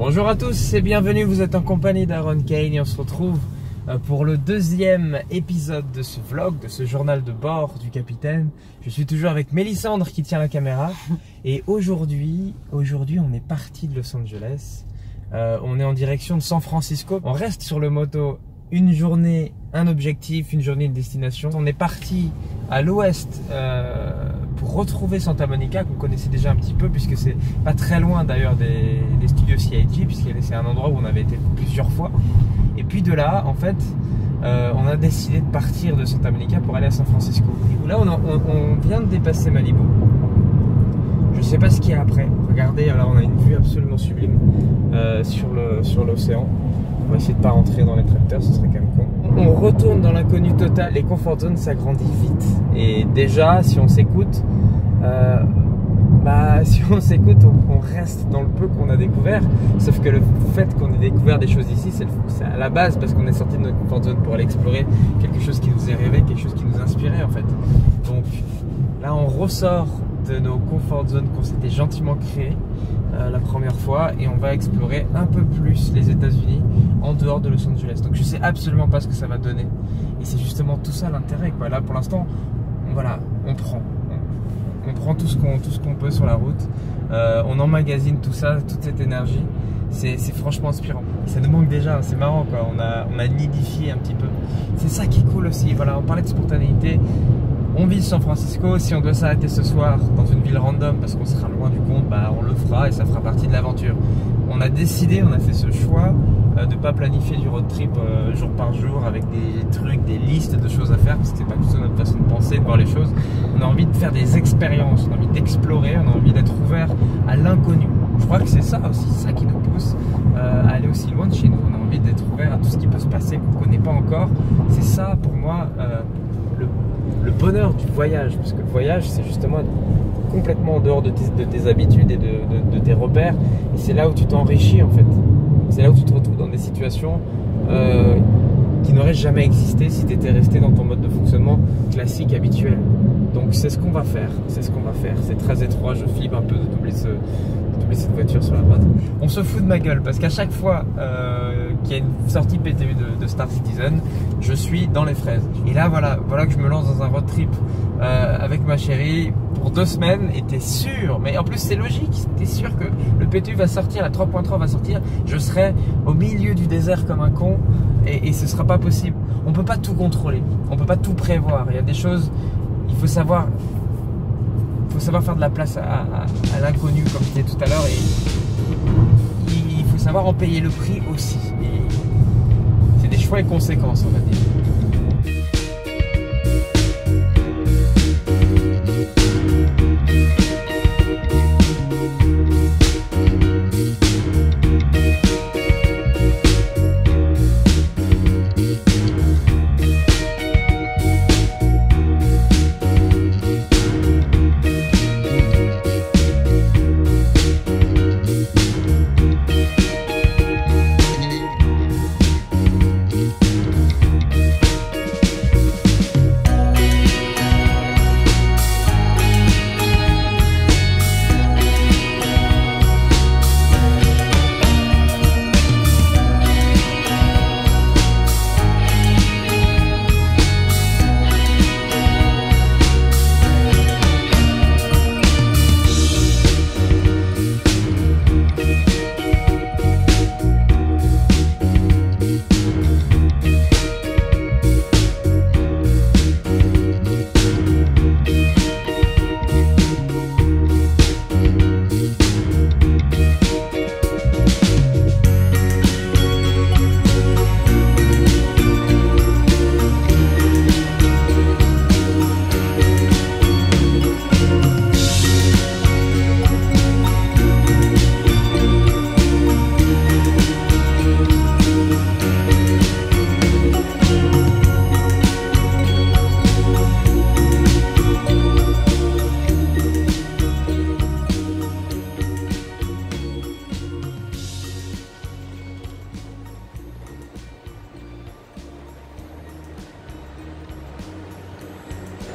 Bonjour à tous et bienvenue, vous êtes en compagnie d'Aaron Kane et on se retrouve pour le deuxième épisode de ce vlog, de ce journal de bord du capitaine. Je suis toujours avec Mélissandre qui tient la caméra et aujourd'hui on est parti de Los Angeles, on est en direction de San Francisco. On reste sur le moto une journée, un objectif, une journée, une destination. On est parti à l'ouest pour retrouver Santa Monica qu'on connaissait déjà un petit peu puisque c'est pas très loin d'ailleurs des studios CIG, puisque c'est un endroit où on avait été plusieurs fois. Et puis de là, en fait, on a décidé de partir de Santa Monica pour aller à San Francisco. Et là, on vient de dépasser Malibu. Je sais pas ce qu'il y a après. Regardez, là, on a une vue absolument sublime sur l'océan. On va essayer de pas rentrer dans les tracteurs, ce serait quand même con. On retourne dans l'inconnu total. Les comfort zones s'agrandissent vite. Et déjà, si on s'écoute, on reste dans le peu qu'on a découvert. Sauf que le fait qu'on ait découvert des choses ici, c'est à la base parce qu'on est sorti de notre comfort zone pour aller explorer quelque chose qui nous est rêvé, quelque chose qui nous inspirait en fait. Donc là, on ressort de nos comfort zones qu'on s'était gentiment créés la première fois et on va explorer un peu plus les États-Unis en dehors de Los Angeles. Donc je sais absolument pas ce que ça va donner et c'est justement tout ça l'intérêt quoi. Là pour l'instant, voilà, on prend tout ce qu'on peut sur la route, on emmagasine tout ça, toute cette énergie. C'est franchement inspirant. Ça nous manque déjà, c'est marrant quoi. On a nidifié un petit peu. C'est ça qui est cool aussi. Voilà, on parlait de spontanéité. On vise San Francisco, si on doit s'arrêter ce soir dans une ville random parce qu'on sera loin du compte, bah on le fera et ça fera partie de l'aventure. On a décidé, on a fait ce choix de ne pas planifier du road trip jour par jour avec des trucs, des listes de choses à faire, parce que c'était pas du tout notre façon de penser, de voir les choses. On a envie de faire des expériences, on a envie d'explorer, on a envie d'être ouvert à l'inconnu. Je crois que c'est ça aussi, ça qui nous pousse à aller aussi loin de chez nous. On a envie d'être ouvert à tout ce qui peut se passer, qu'on ne connaît pas encore. C'est ça pour moi le bonheur du voyage, parce que le voyage c'est justement complètement en dehors de tes habitudes et de tes repères, et c'est là où tu t'enrichis en fait. C'est là où tu te retrouves dans des situations qui n'auraient jamais existé si tu étais resté dans ton mode de fonctionnement classique, habituel. Donc c'est ce qu'on va faire, c'est très étroit, je flippe un peu de doubler cette voiture sur la droite. On se fout de ma gueule parce qu'à chaque fois qu'il y a une sortie PTU de Star Citizen, je suis dans les fraises. Et là voilà que je me lance dans un road trip avec ma chérie pour 2 semaines et t'es sûr, mais en plus c'est logique, t'es sûr que le PTU va sortir, la 3.3 va sortir, je serai au milieu du désert comme un con et ce sera pas possible. On peut pas tout contrôler, on peut pas tout prévoir, il y a des choses, il faut savoir faire de la place à l'inconnu comme je disais tout à l'heure, et il faut savoir en payer le prix aussi. Et c'est des choix et conséquences on va dire.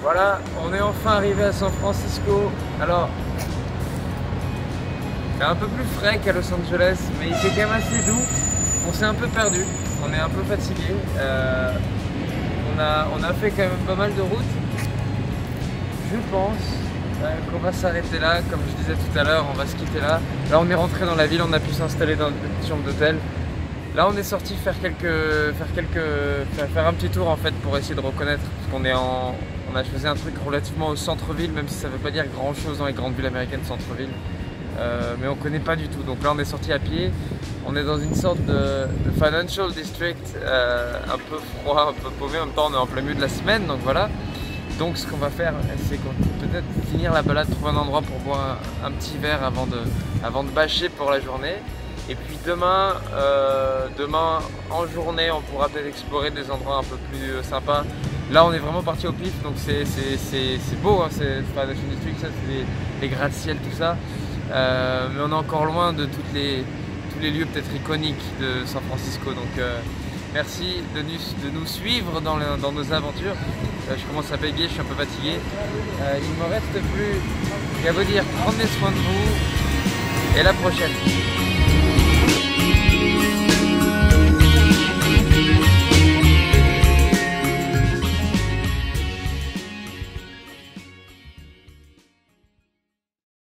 Voilà, on est enfin arrivé à San Francisco. Alors, C'est un peu plus frais qu'à Los Angeles, mais il fait quand même assez doux. On s'est un peu perdu, on est un peu fatigué. On a fait quand même pas mal de routes. Je pense qu'on va s'arrêter là, comme je disais tout à l'heure, on va se quitter là. Là on est rentré dans la ville, on a pu s'installer dans une petite chambre d'hôtel. Là on est sorti faire un petit tour en fait pour essayer de reconnaître, parce qu'on on a choisi un truc relativement au centre-ville, même si ça veut pas dire grand chose dans les grandes villes américaines centre-ville. Mais on connaît pas du tout, donc là on est sorti à pied. On est dans une sorte de financial district, un peu froid, un peu paumé, en même temps on est en plein milieu de la semaine, donc voilà. Donc ce qu'on va faire, c'est peut-être finir la balade, trouver un endroit pour boire un petit verre avant de bâcher pour la journée. Et puis demain en journée, on pourra peut-être explorer des endroits un peu plus sympas. Là on est vraiment parti au pif, donc c'est beau, hein, c'est Financial District, ça c'est les gratte-ciel, tout ça. Mais on est encore loin de tous les lieux peut-être iconiques de San Francisco. Donc merci de nous suivre dans nos aventures. Je commence à bégayer, je suis un peu fatigué. Il ne me reste plus qu'à vous dire, prenez soin de vous et à la prochaine.